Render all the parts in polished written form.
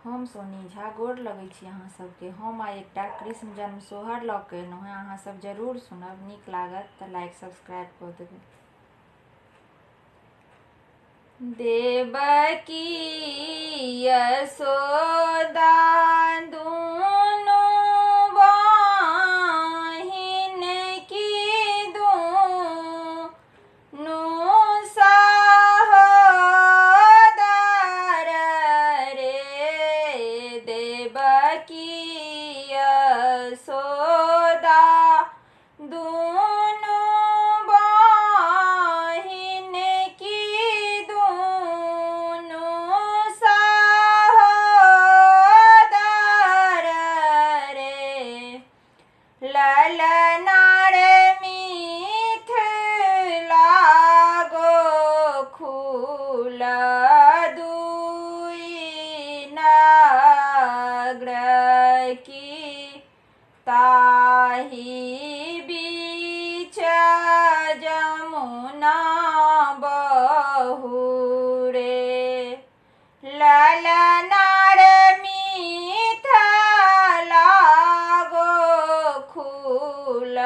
हम सोनी झा गोर लगै छी अहाँ सबके। हम आइ एकटा कृष्ण जन्म सोहर लऽ के एलहुँ हेँ। अहाँ सब जरूर सुनब, नीक लागत तऽ लाइक सब्सक्राइब कऽ देबै। देवकी यशोदा दुनू बहिन की दुनू सहोदर रे। देवकी यशोदा दुनू बहिन की दुनू सहोदर रे। ललना रे मिथिला गोकुल दुई नगर की ताहि बीच जमुना बहू रे। ललना रे मिथिला गोकुल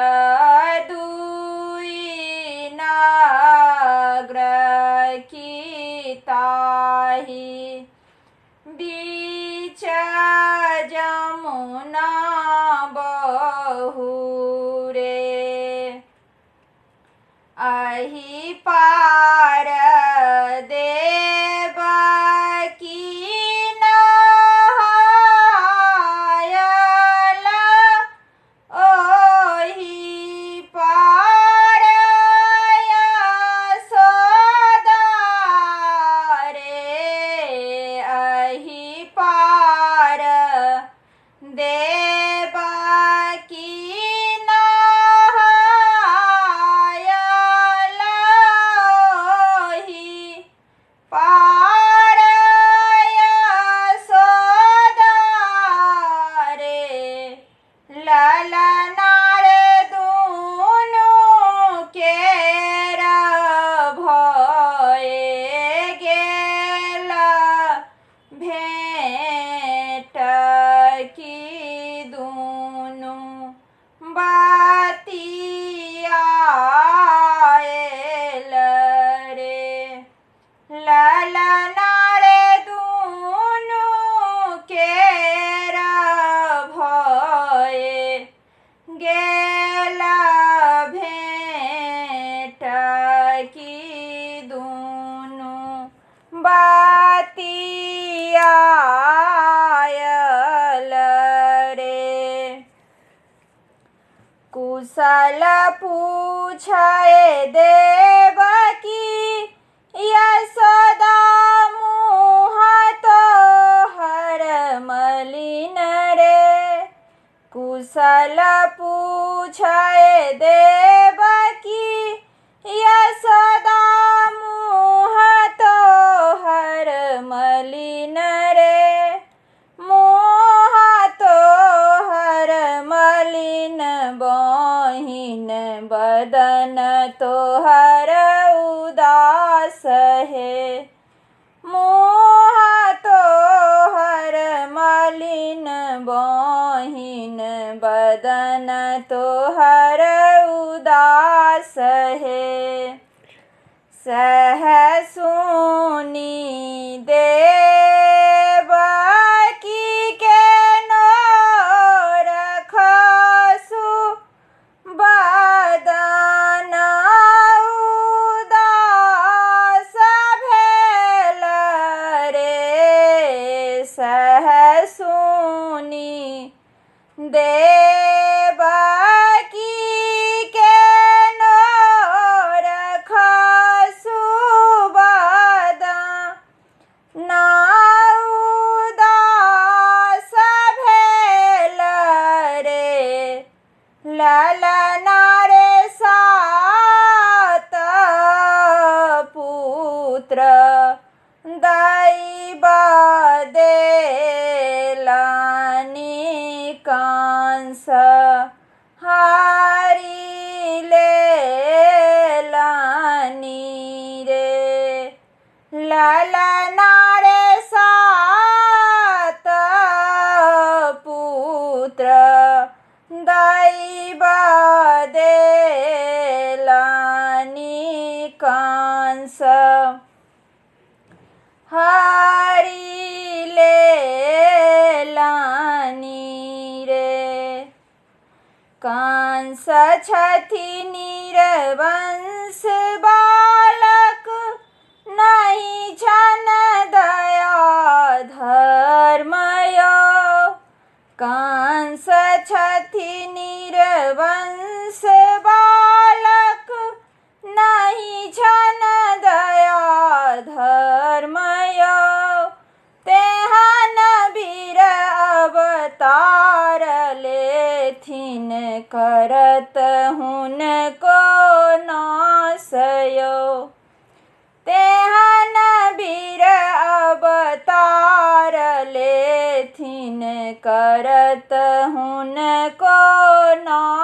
दुई नगर की ताहि बीच जमुना बहू रे। अहि पार देवकी नहायल, ओहि पार यशोदा रे। अहि पार देवकी नहायल, ओहि पार यशोदा रे। ललना रे दुनू केर भए गेल भेंट की दुनू बतियाएल रे। ललना रे दुनू केर भए गेल भेंट की दुनू बतियाएल रे। कुशल पूछे देवकी यशोदा मुँह तोहर मलिन रे। कुशल पूछे देवकी यशोदा मुँह तोहर मलिन रे। मुँह तोहर मलिन बहिन बदन तोहर उदास है। मुँह तोहर मलिन बहिन बदन तोहर उदास है। सह सुनी देवकी के नोर खसु बदन उदास भेल रे। सह सुनी देवकी के नोर खसु बदन उदास भेल रे। ललना रे सात पुत्र दैव देलनि कंस पुत्र दैव देलानी कंस हरि लेलानी रे। कंस छथि निरवंश बालक नहीं छन दया धर्मय। कंस छथि निरवंश बालक नहीं छन दया धर्मय। तेहन वीर अवतार लेथिन करत हुनको नासयो। तेहन वीर अवतार लेथिन करत हुनको नासयो।